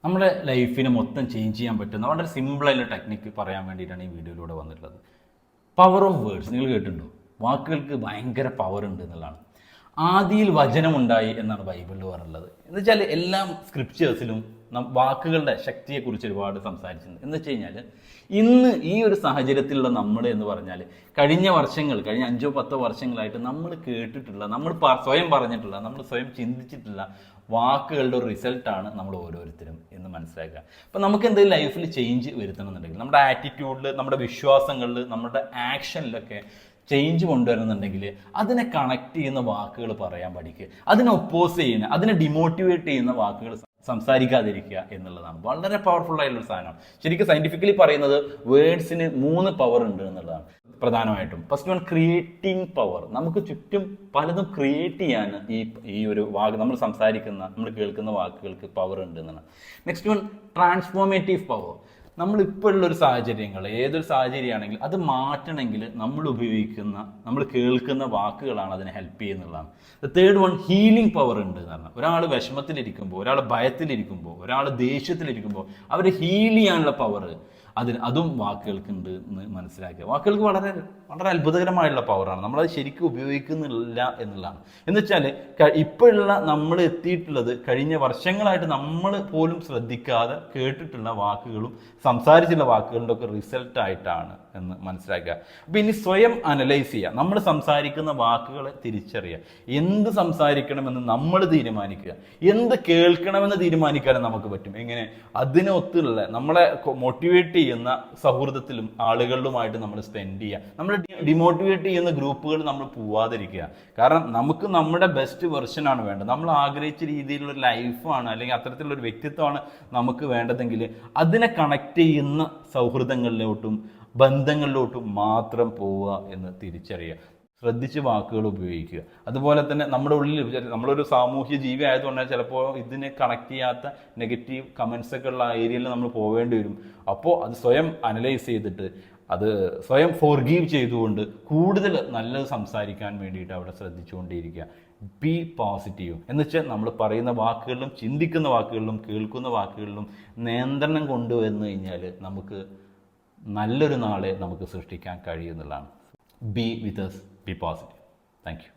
നമ്മുടെ ലൈഫിനെ മൊത്തം ചേഞ്ച് ചെയ്യാൻ പറ്റുന്ന വളരെ സിമ്പിളായിട്ടുള്ള ടെക്നിക്ക് പറയാൻ വേണ്ടിയിട്ടാണ് ഈ വീഡിയോയിലൂടെ വന്നിട്ടുള്ളത്. പവർ ഓഫ് വേർഡ്സ് നിങ്ങൾ കേട്ടിട്ടുണ്ടോ? വാക്കുകൾക്ക് ഭയങ്കര പവർ ഉണ്ട് എന്നുള്ളതാണ്. ആദിയിൽ വചനമുണ്ടായി എന്നാണ് ബൈബിളിൽ പറഞ്ഞിട്ടുള്ളത്. എന്ന് വെച്ചാൽ എല്ലാ സ്ക്രിപ്റ്റേഴ്സിലും വാക്കുകളുടെ ശക്തിയെക്കുറിച്ച് ഒരുപാട് സംസാരിച്ചിട്ടുണ്ട്. എന്ന് വെച്ച് കഴിഞ്ഞാൽ ഇന്ന് ഈ ഒരു സാഹചര്യത്തിലുള്ള നമ്മൾ എന്ന് പറഞ്ഞാൽ കഴിഞ്ഞ 5-10 വർഷങ്ങളായിട്ട് നമ്മൾ കേട്ടിട്ടുള്ള, നമ്മൾ സ്വയം പറഞ്ഞിട്ടുള്ള, നമ്മൾ സ്വയം ചിന്തിച്ചിട്ടുള്ള വാക്കുകളുടെ ഒരു റിസൾട്ടാണ് നമ്മൾ ഓരോരുത്തരും എന്ന് മനസ്സിലാക്കുക. അപ്പം നമുക്ക് എന്തെങ്കിലും ലൈഫിൽ ചേഞ്ച് വരുത്തണമെന്നുണ്ടെങ്കിൽ നമ്മുടെ ആറ്റിറ്റ്യൂഡിൽ, നമ്മുടെ വിശ്വാസങ്ങളിൽ, നമ്മുടെ ആക്ഷനിലൊക്കെ ചേഞ്ച് കൊണ്ടുവരുന്നുണ്ടെങ്കിൽ അതിനെ കണക്ട് ചെയ്യുന്ന വാക്കുകൾ പറയാൻ പഠിക്കുക. അതിനെ ഒപ്പോസ് ചെയ്യുന്ന, അതിനെ ഡിമോട്ടിവേറ്റ് ചെയ്യുന്ന വാക്കുകൾ സംസാരിക്കാതിരിക്കുക എന്നുള്ളതാണ് വളരെ പവർഫുൾ ആയിട്ടുള്ള സാധനമാണ്. ശരിക്കും സയന്റിഫിക്കലി പറയുന്നത് വേർഡ്സിന് 3 പവർ ഉണ്ട് എന്നുള്ളതാണ് പ്രധാനമായിട്ടും. First one, creating power. നമുക്ക് ചുറ്റും പലതും ക്രിയേറ്റ് ചെയ്യാൻ ഈ ഒരു വാക്ക്, നമ്മൾ സംസാരിക്കുന്ന, നമ്മൾ കേൾക്കുന്ന വാക്കുകൾക്ക് പവർ ഉണ്ട് എന്നാണ്. Next one, transformative power. നമ്മളിപ്പോഴുള്ളൊരു സാഹചര്യങ്ങൾ, ഏതൊരു സാഹചര്യമാണെങ്കിൽ അത് മാറ്റണമെങ്കിൽ നമ്മൾ ഉപയോഗിക്കുന്ന, നമ്മൾ കേൾക്കുന്ന വാക്കുകളാണ് അതിനെ ഹെൽപ്പ് ചെയ്യുന്നതാണ്. തേർഡ് വൺ, ഹീലിംഗ് പവർ ഉണ്ട് എന്ന് പറഞ്ഞാൽ ഒരാൾ വിഷമത്തിലിരിക്കുമ്പോൾ, ഒരാൾ ഭയത്തിലിരിക്കുമ്പോൾ, ഒരാൾ ദേഷ്യത്തിലിരിക്കുമ്പോൾ അവരെ ഹീൽ ചെയ്യാനുള്ള പവർ അതും വാക്കുകൾക്കുണ്ട് എന്ന് മനസ്സിലാക്കുക. വാക്കുകൾക്ക് വളരെ വളരെ അത്ഭുതകരമായുള്ള പവറാണ്. നമ്മളത് ശരിക്കും ഉപയോഗിക്കുന്നില്ല എന്നുള്ളതാണ്. എന്ന് വെച്ചാൽ ഇപ്പോഴുള്ള നമ്മൾ എത്തിയിട്ടുള്ളത് കഴിഞ്ഞ വർഷങ്ങളായിട്ട് നമ്മൾ പോലും ശ്രദ്ധിക്കാതെ കേട്ടിട്ടുള്ള വാക്കുകളും സംസാരിച്ചുള്ള വാക്കുകളുടെ ഒക്കെ റിസൾട്ടായിട്ടാണ് എന്ന് മനസ്സിലാക്കുക. അപ്പം ഇനി സ്വയം അനലൈസ് ചെയ്യുക. നമ്മൾ സംസാരിക്കുന്ന വാക്കുകളെ തിരിച്ചറിയുക. എന്ത് സംസാരിക്കണമെന്ന് നമ്മൾ തീരുമാനിക്കുക, എന്ത് കേൾക്കണമെന്ന് തീരുമാനിക്കാനും നമുക്ക് പറ്റും. എങ്ങനെ? അതിനൊത്തുള്ള നമ്മളെ മോട്ടിവേറ്റ് ചെയ്യുന്ന സൗഹൃദത്തിലും ആളുകളിലുമായിട്ട് നമ്മൾ സ്പെൻഡ് ചെയ്യുക. നമ്മൾ ഡിമോട്ടിവേറ്റ് ചെയ്യുന്ന ഗ്രൂപ്പുകൾ നമ്മൾ പോവാതിരിക്കുക. കാരണം നമുക്ക് നമ്മുടെ ബെസ്റ്റ് വെർഷനാണ് വേണ്ടത്. നമ്മൾ ആഗ്രഹിച്ച രീതിയിലുള്ള ലൈഫാണ്, അല്ലെങ്കിൽ അത്തരത്തിലുള്ളൊരു വ്യക്തിത്വമാണ് നമുക്ക് വേണ്ടതെങ്കിൽ അതിനെ കണക്ട് ചെയ്യുന്ന സൗഹൃദങ്ങളിലോട്ടും ബന്ധങ്ങളിലോട്ടും മാത്രം പോവുക എന്ന് തിരിച്ചറിയുക. ശ്രദ്ധിച്ച് വാക്കുകൾ ഉപയോഗിക്കുക. അതുപോലെ തന്നെ നമ്മുടെ ഉള്ളിൽ, നമ്മളൊരു സാമൂഹ്യ ജീവി ആയതുകൊണ്ടാണ് ചിലപ്പോൾ ഇതിനെ കണക്ട് ചെയ്യാത്ത നെഗറ്റീവ് കമൻസ് ഒക്കെ ഉള്ള ഏരിയയിൽ നമ്മൾ പോവേണ്ടി വരും. അപ്പോൾ അത് സ്വയം അനലൈസ് ചെയ്തിട്ട് അത് സ്വയം ഫോർഗീവ് ചെയ്തുകൊണ്ട് കൂടുതൽ നല്ലത് സംസാരിക്കാൻ വേണ്ടിയിട്ട് അവിടെ ശ്രദ്ധിച്ചുകൊണ്ടേയിരിക്കുക. ബി പോസിറ്റീവ് എന്ന് വെച്ചാൽ നമ്മൾ പറയുന്ന വാക്കുകളിലും ചിന്തിക്കുന്ന വാക്കുകളിലും കേൾക്കുന്ന വാക്കുകളിലും നിയന്ത്രണം കൊണ്ടുവന്നു കഴിഞ്ഞാൽ നമുക്ക് നല്ലൊരു നാളെ നമുക്ക് സൃഷ്ടിക്കാൻ കഴിയുന്നതാണ്. B with us, be positive. Thank you.